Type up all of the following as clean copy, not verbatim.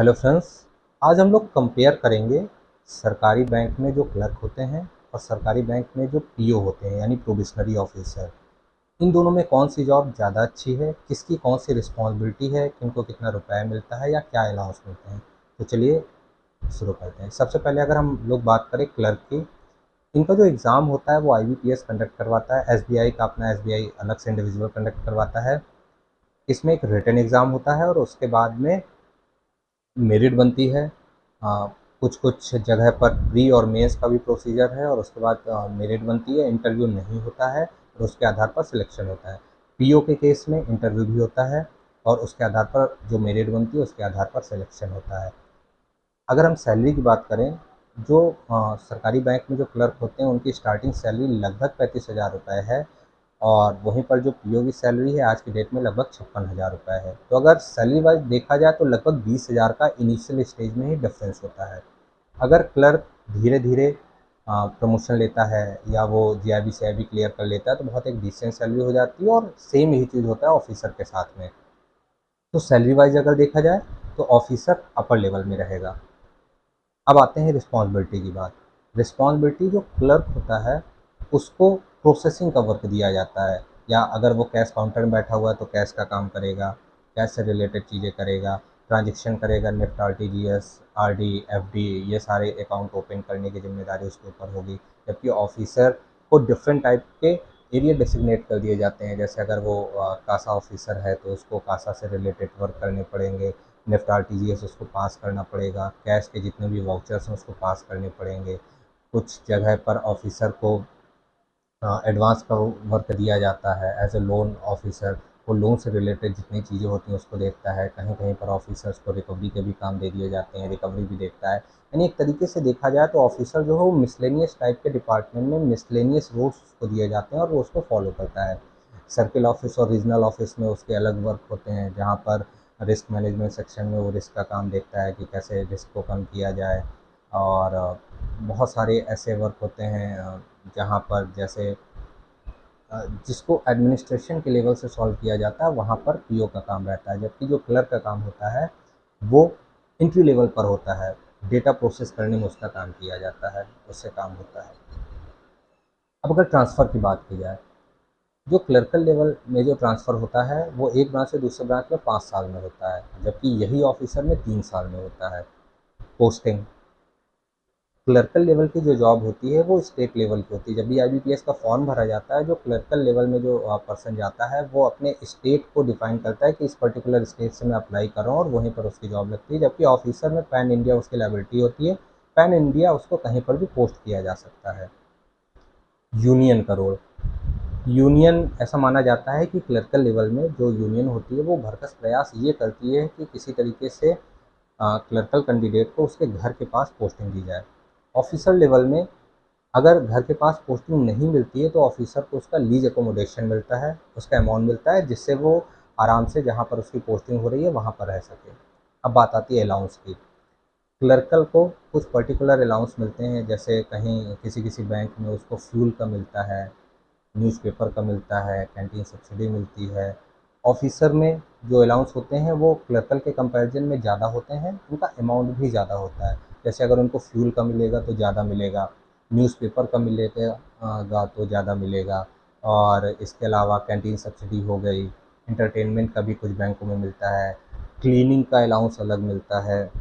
Hello friends. आज हम लोग कंपेयर करेंगे सरकारी बैंक में जो क्लर्क होते हैं और सरकारी बैंक में जो पीओ होते हैं यानी प्रोबेशनरी ऑफिसर। इन दोनों में कौन सी जॉब ज़्यादा अच्छी है, किसकी कौन सी रिस्पॉन्सिबिलिटी है, किनको कितना रुपया मिलता है या क्या अलाउंस मिलते हैं। तो चलिए शुरू करते हैं। सबसे पहले अगर हम लोग बात करें क्लर्क की, इनका जो एग्ज़ाम होता है वो IBPS कंडक्ट करवाता है। SBI का अपना SBI अलग से इंडिविजुअल कंडक्ट करवाता है। इसमें एक रिटन एग्ज़ाम होता है और उसके बाद में मेरिट बनती है। कुछ कुछ जगह पर प्री और मेंस का भी प्रोसीजर है और उसके बाद मेरिट बनती है। इंटरव्यू नहीं होता है और उसके आधार पर सिलेक्शन होता है। पीओ के केस में इंटरव्यू भी होता है और उसके आधार पर जो मेरिट बनती है उसके आधार पर सिलेक्शन होता है। अगर हम सैलरी की बात करें, जो सरकारी बैंक में जो क्लर्क होते हैं उनकी स्टार्टिंग सैलरी लगभग 35,000 रुपये है और वहीं पर जो पीओ की सैलरी है आज की डेट में लगभग 56,000 रुपये है। तो अगर सैलरी वाइज देखा जाए तो लगभग 20,000 का इनिशियल स्टेज में ही डिफरेंस होता है। अगर क्लर्क धीरे धीरे प्रमोशन लेता है या वो जीआईबी सीआईबी क्लियर कर लेता है तो बहुत एक डिसेंट सैलरी हो जाती है और सेम यही चीज़ होता है ऑफिसर के साथ में। तो सैलरी वाइज अगर देखा जाए तो ऑफिसर अपर लेवल में रहेगा। अब आते हैं रिस्पॉन्सिबिलिटी की बात। रिस्पॉन्सिबिलिटी जो क्लर्क होता है उसको प्रोसेसिंग का वर्क दिया जाता है, या अगर वो कैश काउंटर में बैठा हुआ है तो कैश का काम करेगा, कैश से रिलेटेड चीज़ें करेगा, ट्रांजेक्शन करेगा, नेफ्ट RTGS RD FD ये सारे अकाउंट ओपन करने की जिम्मेदारी उसके ऊपर होगी। जबकि ऑफिसर को डिफरेंट टाइप के एरिया डेसिग्नेट कर दिए जाते हैं। जैसे अगर वो कासा ऑफिसर है तो उसको कासा से रिलेटेड वर्क करने पड़ेंगे, नेफ्ट RTGS उसको पास करना पड़ेगा, कैश के जितने भी वाउचर्स हैं उसको पास करने पड़ेंगे। कुछ जगह पर ऑफिसर को एडवांस का वर्क दिया जाता है एज ए लोन ऑफिसर। वो लोन से रिलेटेड जितनी चीज़ें होती हैं उसको देखता है। कहीं कहीं पर ऑफिसर्स को रिकवरी के भी काम दे दिए जाते हैं, रिकवरी भी देखता है। यानी एक तरीके से देखा जाए तो ऑफिसर जो है वो मिसलेनियस टाइप के डिपार्टमेंट में मिसलेनियस रूल्स उसको दिए जाते हैं और वो उसको फॉलो करता है। सर्किल ऑफिस और रीजनल ऑफिस में उसके अलग वर्क होते हैं, जहाँ पर रिस्क मैनेजमेंट सेक्शन में वो रिस्क का काम देखता है कि कैसे रिस्क को कम किया जाए। और बहुत सारे ऐसे वर्क होते हैं जहाँ पर जैसे जिसको एडमिनिस्ट्रेशन के लेवल से सॉल्व किया जाता है वहाँ पर पीओ का काम रहता है। जबकि जो क्लर्क का काम होता है वो एंट्री लेवल पर होता है, डेटा प्रोसेस करने में उसका काम किया जाता है, उससे काम होता है। अब अगर ट्रांसफ़र की बात की जाए, जो क्लर्कल लेवल में जो ट्रांसफ़र होता है वो एक ब्रांच से दूसरे ब्रांच में 5 साल में होता है, जबकि यही ऑफिसर में 3 साल में होता है। पोस्टिंग क्लर्कल लेवल की जो जॉब होती है वो स्टेट लेवल की होती है। जब भी IBPS का फॉर्म भरा जाता है, जो क्लर्कल लेवल में जो पर्सन जाता है वो अपने स्टेट को डिफाइन करता है कि इस पर्टिकुलर स्टेट से मैं अप्लाई कर रहा हूँ और वहीं पर उसकी जॉब लगती है। जबकि ऑफिसर में पैन इंडिया उसकी लायबिलिटी होती है। पैन इंडिया उसको कहीं पर भी पोस्ट किया जा सकता है। यूनियन का रोल, यूनियन ऐसा माना जाता है कि क्लर्कल लेवल में जो यूनियन होती है वो भरसक प्रयास ये करती है कि किसी तरीके से क्लर्कल कैंडिडेट को उसके घर के पास पोस्टिंग दी जाए। ऑफिसर लेवल में अगर घर के पास पोस्टिंग नहीं मिलती है तो ऑफिसर को उसका लीज एकोमोडेशन मिलता है, उसका अमाउंट मिलता है, जिससे वो आराम से जहाँ पर उसकी पोस्टिंग हो रही है वहाँ पर रह सके। अब बात आती है अलाउंस की। क्लर्कल को कुछ पर्टिकुलर अलाउंस मिलते हैं, जैसे कहीं किसी किसी बैंक में उसको फ्यूल का मिलता है, न्यूज़पेपर का मिलता है, कैंटीन सब्सिडी मिलती है। ऑफिसर में जो अलाउंस होते हैं वो क्लर्कल के कंपैरिजन में ज़्यादा होते हैं, उनका अमाउंट भी ज़्यादा होता है। जैसे अगर उनको फ्यूल का मिलेगा तो ज़्यादा मिलेगा, न्यूज़पेपर का मिलेगा तो ज़्यादा मिलेगा। और इसके अलावा कैंटीन सब्सिडी हो गई, इंटरटेनमेंट का भी कुछ बैंकों में मिलता है, क्लीनिंग का अलाउंस अलग मिलता है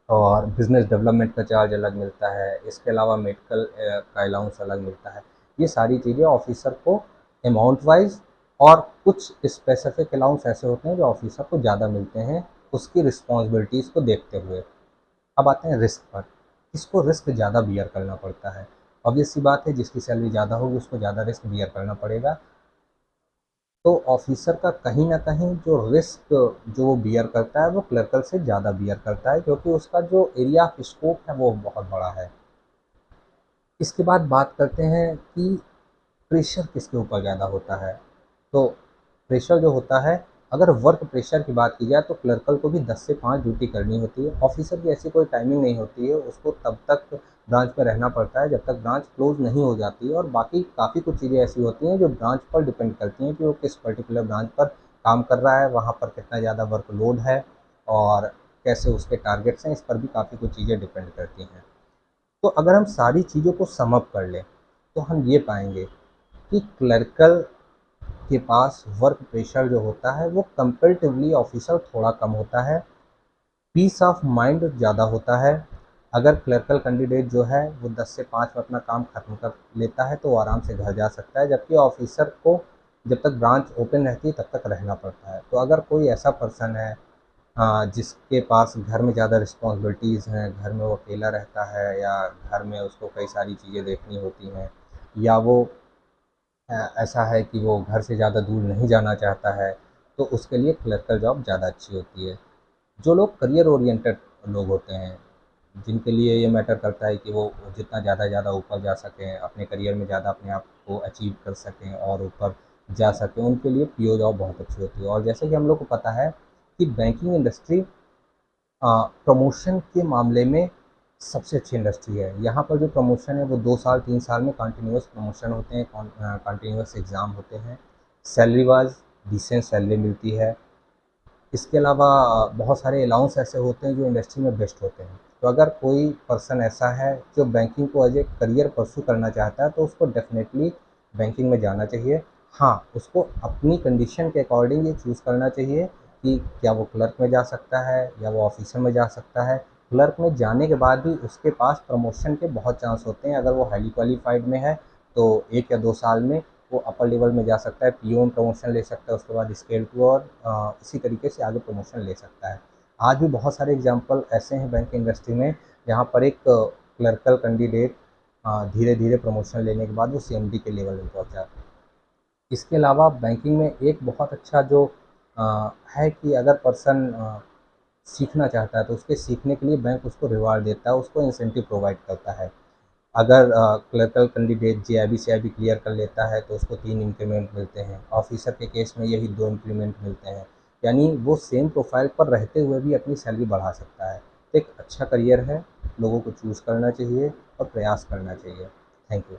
और बिज़नेस डेवलपमेंट का चार्ज अलग मिलता है। इसके अलावा मेडिकल का अलाउंस अलग मिलता है। ये सारी चीज़ें ऑफिसर को अमाउंट वाइज और कुछ स्पेसिफिक अलाउंस ऐसे होते हैं जो ऑफिसर को ज़्यादा मिलते हैं उसकी रिस्पॉन्सिबिलिटीज़ को देखते हुए। अब आते हैं रिस्क पर। इसको रिस्क ज़्यादा बियर करना पड़ता है। ऑब्वियस सी बात है, जिसकी सैलरी ज़्यादा होगी उसको ज़्यादा रिस्क बियर करना पड़ेगा। तो ऑफिसर का कहीं न कहीं जो रिस्क जो वो बियर करता है वो क्लर्कल से ज़्यादा बियर करता है, क्योंकि उसका जो एरिया ऑफ स्कोप है वो बहुत बड़ा है। इसके बाद बात करते हैं कि प्रेशर किसके ऊपर ज़्यादा होता है। तो प्रेशर जो होता है, अगर वर्क प्रेशर की बात की जाए तो क्लर्कल को भी 10 से 5 ड्यूटी करनी होती है। ऑफिसर की ऐसी कोई टाइमिंग नहीं होती है, उसको तब तक ब्रांच में रहना पड़ता है जब तक ब्रांच क्लोज नहीं हो जाती है। और बाकी काफ़ी कुछ चीज़ें ऐसी होती हैं जो ब्रांच पर डिपेंड करती हैं कि वो किस पर्टिकुलर ब्रांच पर काम कर रहा है, वहाँ पर कितना ज़्यादा वर्कलोड है और कैसे उसके टारगेट्स हैं, इस पर भी काफ़ी कुछ चीज़ें डिपेंड करती हैं। तो अगर हम सारी चीज़ों को सम अप कर लें, तो हम ये पाएँगे कि क्लर्कल के पास वर्क प्रेशर जो होता है वो कंपैरेटिवली ऑफिसर थोड़ा कम होता है, पीस ऑफ माइंड ज़्यादा होता है। अगर क्लर्कल कैंडिडेट जो है वो 10 से 5 में अपना काम खत्म कर लेता है तो वो आराम से घर जा सकता है, जबकि ऑफिसर को जब तक ब्रांच ओपन रहती है तब तक रहना पड़ता है। तो अगर कोई ऐसा पर्सन है जिसके पास घर में ज़्यादा रिस्पॉन्सिबिलिटीज़ हैं, घर में वो अकेला रहता है या घर में उसको कई सारी चीज़ें देखनी होती हैं, या वो ऐसा है कि वो घर से ज़्यादा दूर नहीं जाना चाहता है, तो उसके लिए क्लर्कल जॉब ज़्यादा अच्छी होती है। जो लोग करियर ओरिएंटेड लोग होते हैं, जिनके लिए ये मैटर करता है कि वो जितना ज़्यादा ऊपर जा सकें, अपने करियर में ज़्यादा अपने आप को अचीव कर सकें और ऊपर जा सकें, उनके लिए पीओ जॉब बहुत अच्छी होती है। और जैसे कि हम लोग को पता है कि बैंकिंग इंडस्ट्री प्रमोशन के मामले में सबसे अच्छी इंडस्ट्री है। यहाँ पर जो प्रमोशन है वो 2 साल 3 साल में कंटिन्यूअस प्रमोशन होते हैं, कंटिन्यूअस एग्ज़ाम होते हैं, सैलरी वाइज़ डिसेंट सैलरी मिलती है। इसके अलावा बहुत सारे अलाउंस ऐसे होते हैं जो इंडस्ट्री में बेस्ट होते हैं। तो अगर कोई पर्सन ऐसा है जो बैंकिंग को एज़ ए करियर परस्यू करना चाहता है तो उसको डेफ़िनेटली बैंकिंग में जाना चाहिए। हाँ, उसको अपनी कंडीशन के अकॉर्डिंग ये चूज़ करना चाहिए कि क्या वो क्लर्क में जा सकता है या वो ऑफ़िसर में जा सकता है। क्लर्क में जाने के बाद भी उसके पास प्रमोशन के बहुत चांस होते हैं। अगर वो हाईली क्वालिफ़ाइड में है तो 1 या 2 साल में वो अपर लेवल में जा सकता है, पीओ में प्रमोशन ले सकता है, उसके बाद स्केल 2 और इसी तरीके से आगे प्रमोशन ले सकता है। आज भी बहुत सारे एग्जाम्पल ऐसे हैं बैंक इंडस्ट्री में, जहाँ पर एक क्लर्कल कैंडिडेट धीरे-धीरे प्रमोशन लेने के बाद वो सीएमडी के लेवल में पहुँचा। इसके अलावा बैंकिंग में एक बहुत अच्छा जो है कि अगर पर्सन सीखना चाहता है तो उसके सीखने के लिए बैंक उसको रिवार्ड देता है, उसको इंसेंटिव प्रोवाइड करता है। अगर clerical candidate JIB CIB clear कर लेता है तो उसको 3 इंक्रीमेंट मिलते हैं। ऑफिसर के केस में यही 2 इंक्रीमेंट मिलते हैं। यानी वो सेम प्रोफाइल पर रहते हुए भी अपनी सैलरी बढ़ा सकता है। तो एक अच्छा करियर है, लोगों को चूज़ करना चाहिए और प्रयास करना चाहिए। Thank you.